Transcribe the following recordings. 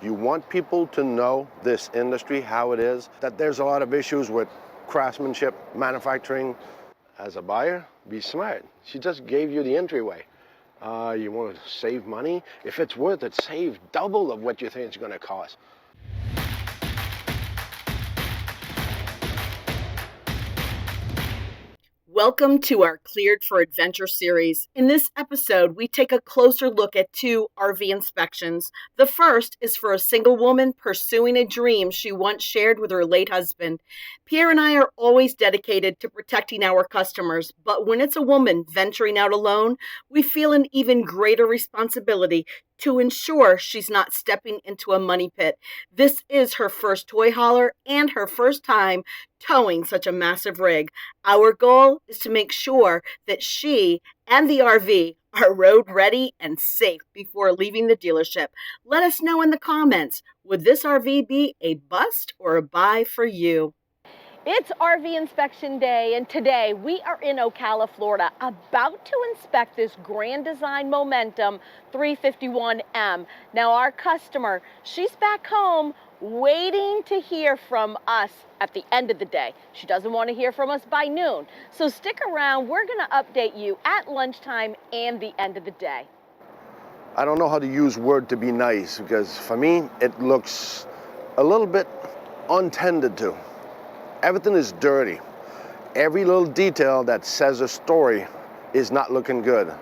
You want people to know this industry, how it is, that there's a lot of issues with craftsmanship, manufacturing. As a buyer, be smart. She just gave you the entryway. You want to save money? If it's worth it, save double of what you think it's going to cost. Welcome to our Cleared for Adventure series. In this episode, we take a closer look at two RV inspections. The first is for a single woman pursuing a dream she once shared with her late husband. Pierre and I are always dedicated to protecting our customers, but when it's a woman venturing out alone, we feel an even greater responsibility to ensure she's not stepping into a money pit. This is her first toy hauler and her first time towing such a massive rig. Our goal is to make sure that she and the RV are road ready and safe before leaving the dealership. Let us know in the comments, would this RV be a bust or a buy for you? It's RV inspection day, and today we are in Ocala, Florida, about to inspect this Grand Design Momentum 351M. Now our customer, she's back home waiting to hear from us at the end of the day. She doesn't want to hear from us by noon. So stick around, we're gonna update you at lunchtime and the end of the day. I don't know how to use word to be nice, because for me, it looks a little bit untended to. Everything is dirty. Every little detail that says a story is not looking good.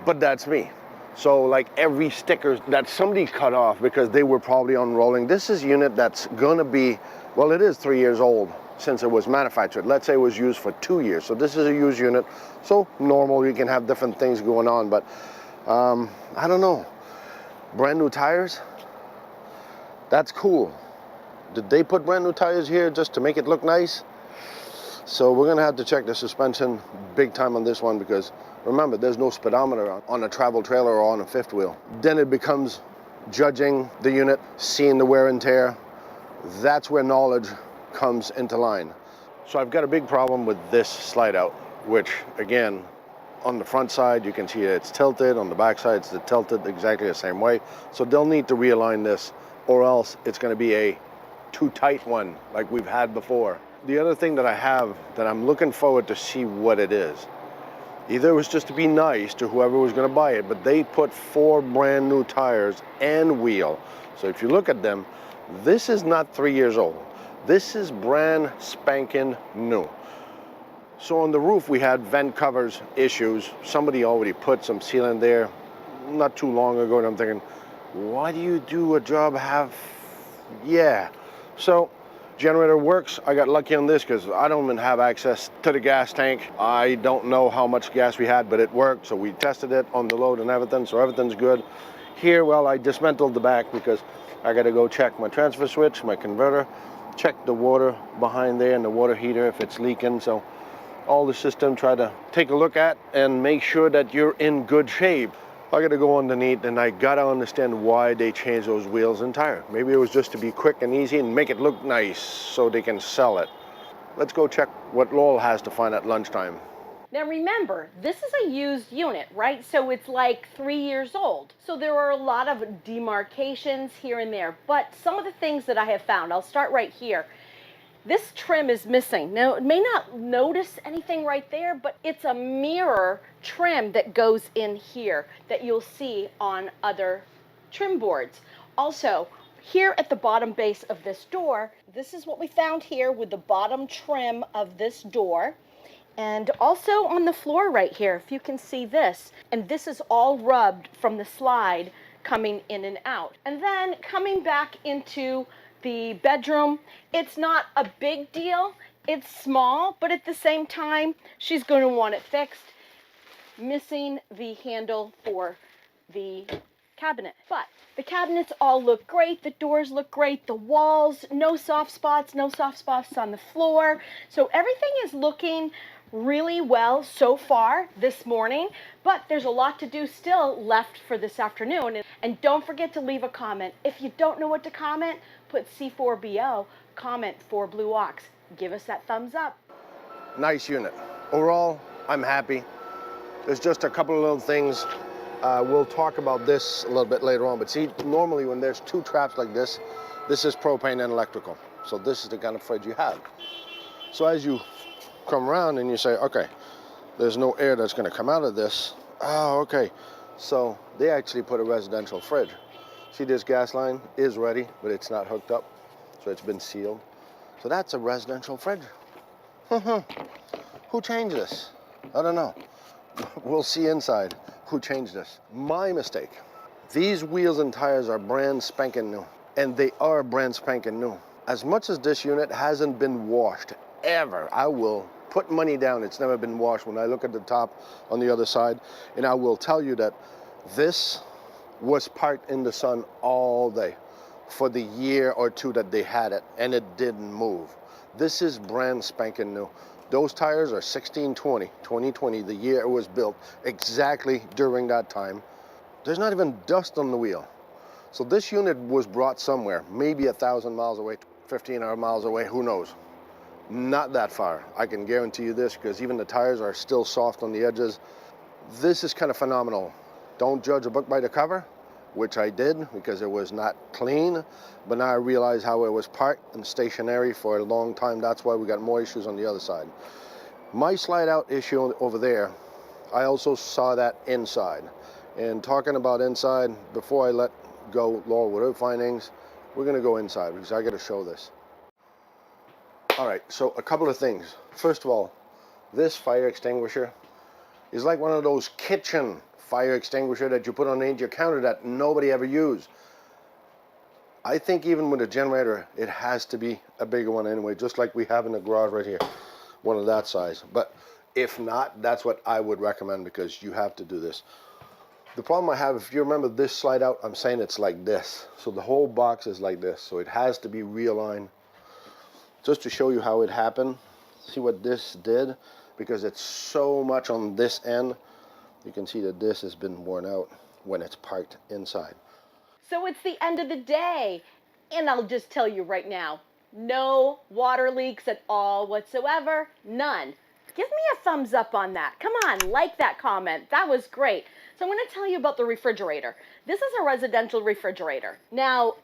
But that's me. So like every sticker that somebody cut off because they were probably unrolling, this is a unit that's gonna be, well, it is 3 years old since it was manufactured. Let's say it was used for 2 years. So this is a used unit. So normal, you can have different things going on, but I don't know. Brand new tires, that's cool. Did they put brand new tires here just to make it look nice? So we're gonna have to check the suspension big time on this one, because remember, there's no speedometer on a travel trailer or on a fifth wheel. Then it becomes judging the unit, seeing the wear and tear. That's where knowledge comes into line. So I've got a big problem with this slide out, which again, on the front side, you can see it's tilted. On the back side, it's tilted exactly the same way. So they'll need to realign this, or else it's gonna be a too tight one like we've had before. The other thing that I have that I'm looking forward to see what it is. Either it was just to be nice to whoever was going to buy it, but they put 4 brand new tires and wheel. So if you look at them, this is not 3 years old. This is brand spanking new. So on the roof we had vent covers issues. Somebody already put some sealant there not too long ago, and I'm thinking, why do you do a job yeah. So generator works. I got lucky on this because I don't even have access to the gas tank. I don't know how much gas we had, but it worked. So we tested it on the load and everything, so everything's good. Here, well, I dismantled the back because I got to go check my transfer switch, my converter, check the water behind there and the water heater if it's leaking. So all the system, try to take a look at and make sure that you're in good shape. I gotta go underneath, and I gotta understand why they changed those wheels and tire. Maybe it was just to be quick and easy and make it look nice so they can sell it. Let's go check what Laurel has to find at lunchtime. Now remember, this is a used unit, right? So it's like 3 years old. So there are a lot of demarcations here and there, but some of the things that I have found, I'll start right here. This trim is missing. Now, it may not notice anything right there, but it's a mirror trim that goes in here that you'll see on other trim boards. Also, here at the bottom base of this door, this is what we found here with the bottom trim of this door. And also on the floor right here, if you can see this. And this is all rubbed from the slide coming in and out. And then coming back into the bedroom, it's not a big deal. It's small, but at the same time, she's going to want it fixed. Missing the handle for the cabinet. But the cabinets all look great. The doors look great. The walls, no soft spots on the floor. So everything is looking really well so far this morning, but there's a lot to do still left for this afternoon. And don't forget to leave a comment. If you don't know what to comment, put C4BO, comment for Blue Ox. Give us that thumbs up. Nice unit. Overall, I'm happy. There's just a couple of little things We'll talk about this a little bit later on, but see, normally when there's two traps like this is propane and electrical. So this is the kind of fridge you have. So as you come around and you say, okay, there's no air that's gonna come out of this. Oh, okay. So they actually put a residential fridge. See, this gas line is ready, but it's not hooked up. So it's been sealed. So that's a residential fridge. Who changed this? I don't know. We'll see inside who changed this. My mistake. These wheels and tires are brand spanking new, and they are brand spanking new. As much as this unit hasn't been washed ever, I will put money down it's never been washed when I look at the top on the other side, and I will tell you that this was parked in the sun all day for the year or two that they had it, and it didn't move. This is brand spanking new. Those tires are 2020, the year it was built, exactly during that time. There's not even dust on the wheel. So this unit was brought somewhere, maybe 1,000 miles away, 1,500 miles away, who knows? Not that far. I can guarantee you this, because even the tires are still soft on the edges. This is kind of phenomenal. Don't judge a book by the cover, which I did because it was not clean, but now I realize how it was parked and stationary for a long time. That's why we got more issues on the other side. My slide out issue over there, I also saw that inside. And talking about inside, before I let go Laurel with her findings, we're gonna go inside because I gotta show this. All right, so a couple of things. First of all, this fire extinguisher is like one of those kitchen fire extinguisher that you put on your counter that nobody ever used. I think even with a generator, it has to be a bigger one anyway, just like we have in the garage right here, one of that size. But if not, that's what I would recommend because you have to do this. The problem I have, if you remember this slide out, I'm saying it's like this. So the whole box is like this. So it has to be realigned. Just to show you how it happened, see what this did, because it's so much on this end. You can see that this has been worn out when it's parked inside. So it's the end of the day, and I'll just tell you right now, no water leaks at all whatsoever, none. Give me a thumbs up on that. Come on, like that comment. That was great. So I'm going to tell you about the refrigerator. This is a residential refrigerator. Now,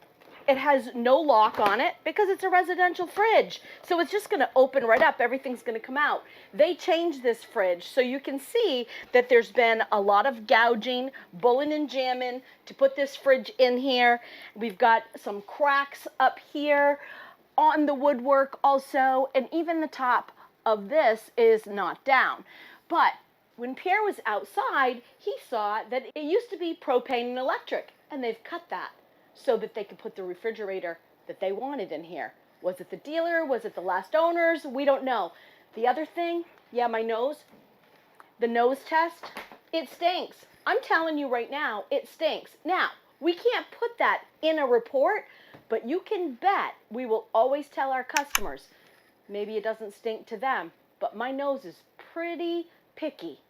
it has no lock on it because it's a residential fridge. So it's just going to open right up. Everything's going to come out. They changed this fridge. So you can see that there's been a lot of gouging, bulling and jamming to put this fridge in here. We've got some cracks up here on the woodwork also. And even the top of this is not down. But when Pierre was outside, he saw that it used to be propane and electric. And they've cut that so that they could put the refrigerator that they wanted in here. Was it the dealer? Was it the last owners? We don't know. The other thing, yeah, my nose, the nose test, it stinks. I'm telling you right now, it stinks. Now, we can't put that in a report, but you can bet we will always tell our customers, maybe it doesn't stink to them, but my nose is pretty picky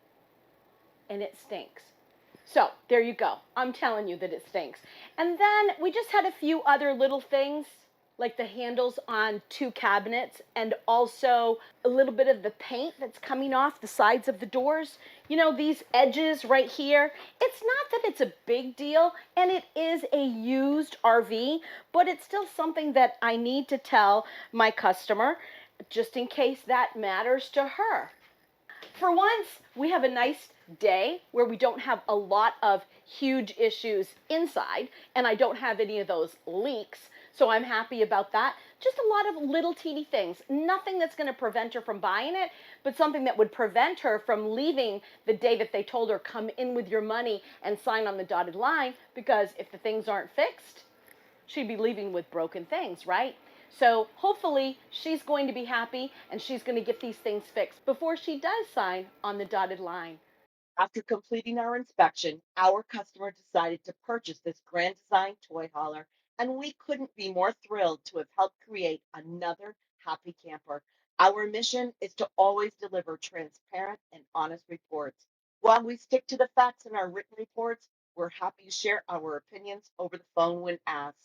and it stinks. So there you go. I'm telling you that it stinks. And then we just had a few other little things like the handles on two cabinets and also a little bit of the paint that's coming off the sides of the doors. You know, these edges right here. It's not that it's a big deal, and it is a used RV, but it's still something that I need to tell my customer just in case that matters to her. For once, we have a nice day where we don't have a lot of huge issues inside, and I don't have any of those leaks, so I'm happy about that. Just a lot of little teeny things. Nothing that's going to prevent her from buying it, but something that would prevent her from leaving the day that they told her, come in with your money and sign on the dotted line, because if the things aren't fixed, she'd be leaving with broken things, right? So hopefully she's going to be happy and she's going to get these things fixed before she does sign on the dotted line. After completing our inspection, our customer decided to purchase this Grand Design toy hauler, and we couldn't be more thrilled to have helped create another happy camper. Our mission is to always deliver transparent and honest reports. While we stick to the facts in our written reports, we're happy to share our opinions over the phone when asked.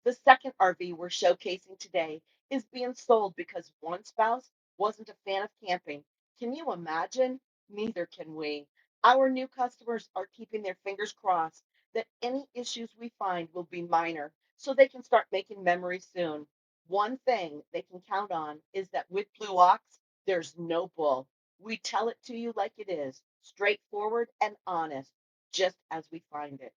The second RV we're showcasing today is being sold because one spouse wasn't a fan of camping. Can you imagine? Neither can we. Our new customers are keeping their fingers crossed that any issues we find will be minor so they can start making memories soon. One thing they can count on is that with Blue Ox, there's no bull. We tell it to you like it is, straightforward and honest, just as we find it.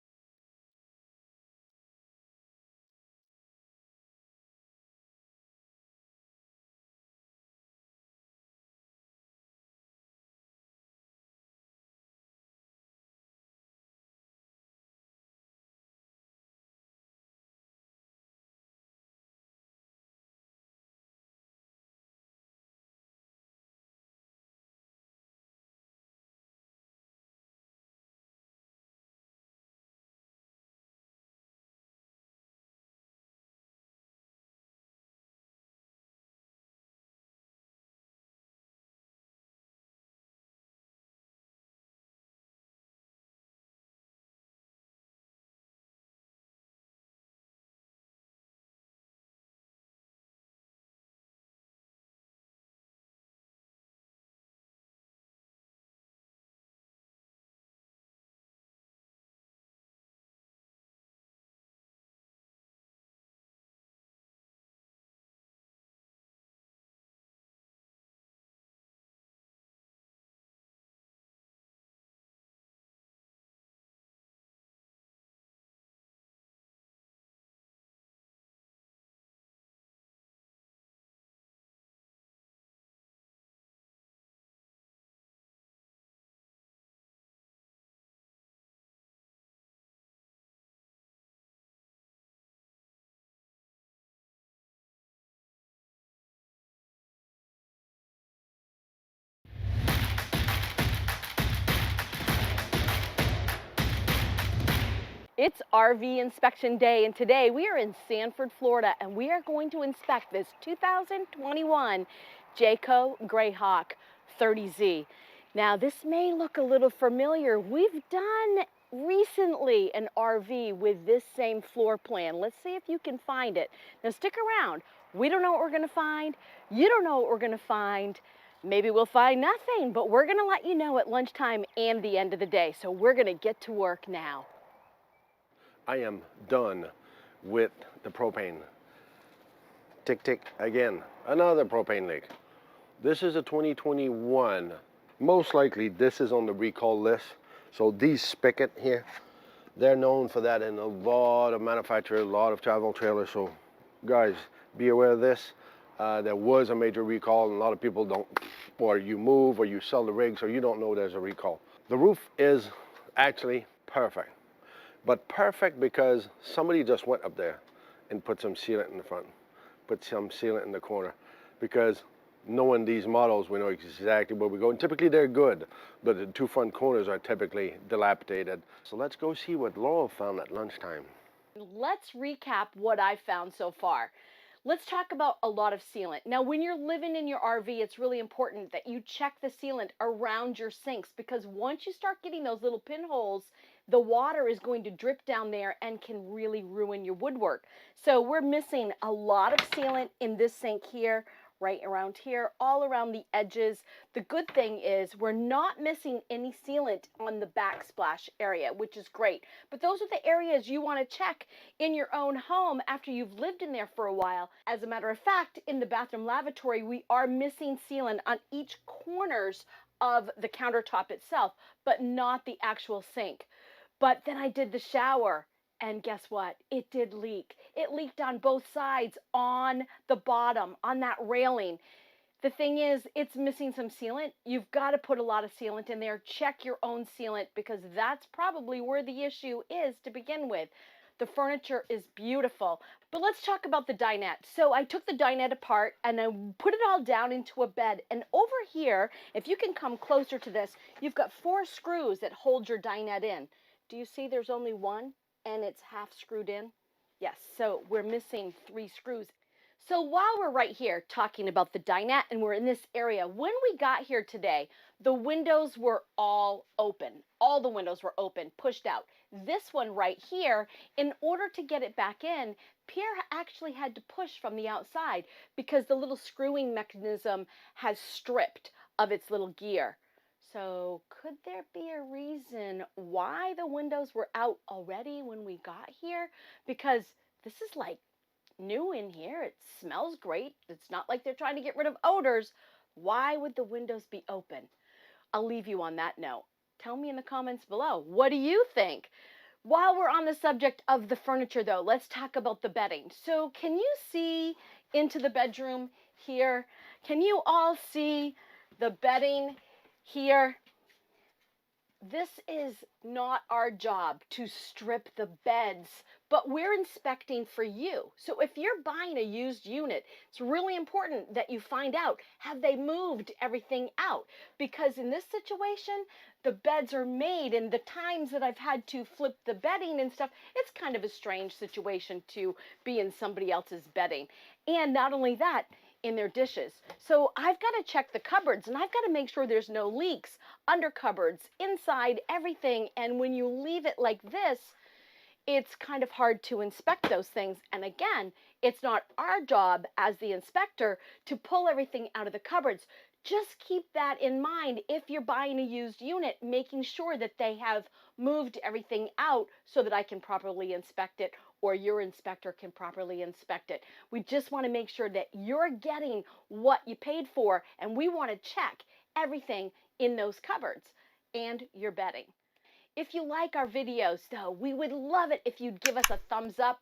It's RV inspection day, and today we are in Sanford, Florida, and we are going to inspect this 2021 Jayco Greyhawk 30Z. Now, this may look a little familiar. We've done recently an RV with this same floor plan. Let's see if you can find it. Now, stick around. We don't know what we're going to find. You don't know what we're going to find. Maybe we'll find nothing, but we're going to let you know at lunchtime and the end of the day. So we're going to get to work now. I am done with the propane. Tick, tick, again, another propane leak. This is a 2021. Most likely this is on the recall list. So these spigot here, they're known for that in a lot of manufacturers, a lot of travel trailers. So guys, be aware of this. There was a major recall, and a lot of people don't, or you move, or you sell the rigs, or you don't know there's a recall. The roof is actually perfect. But perfect because somebody just went up there and put some sealant in the front, put some sealant in the corner. Because knowing these models, we know exactly where we go. And typically they're good, but the two front corners are typically dilapidated. So let's go see what Laurel found at lunchtime. Let's recap what I've found so far. Let's talk about a lot of sealant. Now, when you're living in your RV, it's really important that you check the sealant around your sinks, because once you start getting those little pinholes, the water is going to drip down there and can really ruin your woodwork. So we're missing a lot of sealant in this sink here, right around here, all around the edges. The good thing is we're not missing any sealant on the backsplash area, which is great. But those are the areas you want to check in your own home after you've lived in there for a while. As a matter of fact, in the bathroom lavatory, we are missing sealant on each corners of the countertop itself, but not the actual sink. But then I did the shower, and guess what? It did leak. It leaked on both sides, on the bottom, on that railing. The thing is, it's missing some sealant. You've got to put a lot of sealant in there. Check your own sealant, because that's probably where the issue is to begin with. The furniture is beautiful. But let's talk about the dinette. So I took the dinette apart and I put it all down into a bed. And over here, if you can come closer to this, you've got 4 screws that hold your dinette in. Do you see there's only one and it's half screwed in? Yes, so we're missing 3 screws. So while we're right here talking about the dinette and we're in this area, when we got here today, the windows were all open. All the windows were open, pushed out. This one right here, in order to get it back in, Pierre actually had to push from the outside because the little screwing mechanism has stripped of its little gear. So could there be a reason why the windows were out already when we got here? Because this is like new in here. It smells great. It's not like they're trying to get rid of odors. Why would the windows be open? I'll leave you on that note. Tell me in the comments below. What do you think? While we're on the subject of the furniture, though, let's talk about the bedding. So can you see into the bedroom here? Can you all see the bedding here? This is not our job to strip the beds, but we're inspecting for you. So if you're buying a used unit, it's really important that you find out, have they moved everything out? Because in this situation, the beds are made, and the times that I've had to flip the bedding and stuff, it's kind of a strange situation to be in somebody else's bedding. And not only that, in their dishes. So I've got to check the cupboards, and I've got to make sure there's no leaks under cupboards, inside, everything. And when you leave it like this, it's kind of hard to inspect those things. And again, it's not our job as the inspector to pull everything out of the cupboards. Just keep that in mind if you're buying a used unit, making sure that they have moved everything out so that I can properly inspect it, or your inspector can properly inspect it. We just want to make sure that you're getting what you paid for, and we want to check everything in those cupboards and your bedding. If you like our videos, though, we would love it if you'd give us a thumbs up,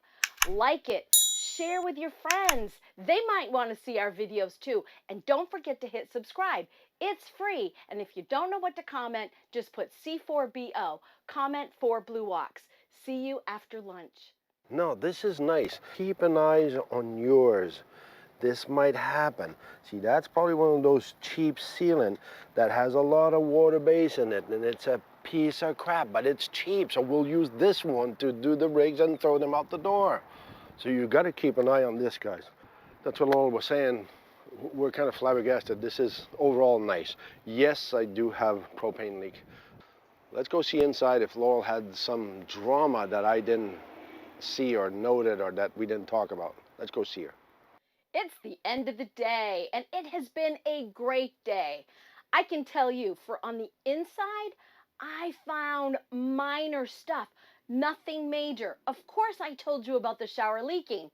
like it, share with your friends. They might want to see our videos too. And don't forget to hit subscribe. It's free. And if you don't know what to comment, just put C4BO, comment for Blue Ox. See you after lunch. No, this is nice. Keep an eye on yours. This might happen. See, that's probably one of those cheap sealant that has a lot of water base in it, and it's a piece of crap, but it's cheap, so we'll use this one to do the rigs and throw them out the door. So you got to keep an eye on this, guys. That's what Laurel was saying. We're kind of flabbergasted. This is overall nice. Yes, I do have propane leak. Let's go see inside if Laurel had some drama that I didn't see or noted or that we didn't talk about. Let's go see her. It's the end of the day, and it has been a great day. I can tell you, for on the inside, I found minor stuff, nothing major. Of course, I told you about the shower leaking.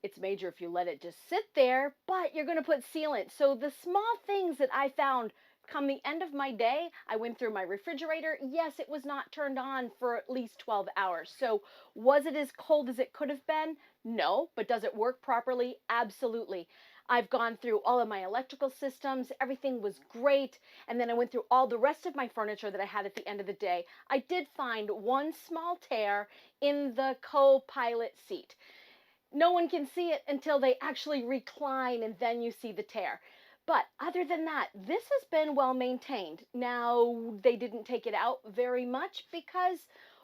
It's major if you let it just sit there, but you're going to put sealant. So the small things that I found come the end of my day, I went through my refrigerator. Yes, it was not turned on for at least 12 hours. So was it as cold as it could have been? No, but does it work properly? Absolutely. I've gone through all of my electrical systems. Everything was great. And then I went through all the rest of my furniture that I had at the end of the day. I did find one small tear in the co-pilot seat. No one can see it until they actually recline, and then you see the tear. But other than that, this has been well maintained. Now, they didn't take it out very much because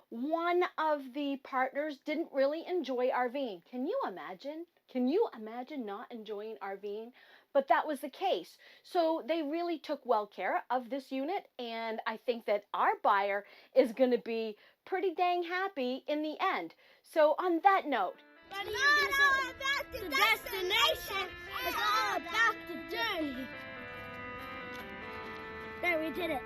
one of the partners didn't really enjoy RVing. Can you imagine? Can you imagine not enjoying RVing? But that was the case. So they really took well care of this unit, and I think that our buyer is going to be pretty dang happy in the end. So on that note, Buddy, you're gonna say about the destination. It's all about the journey. There, we did it.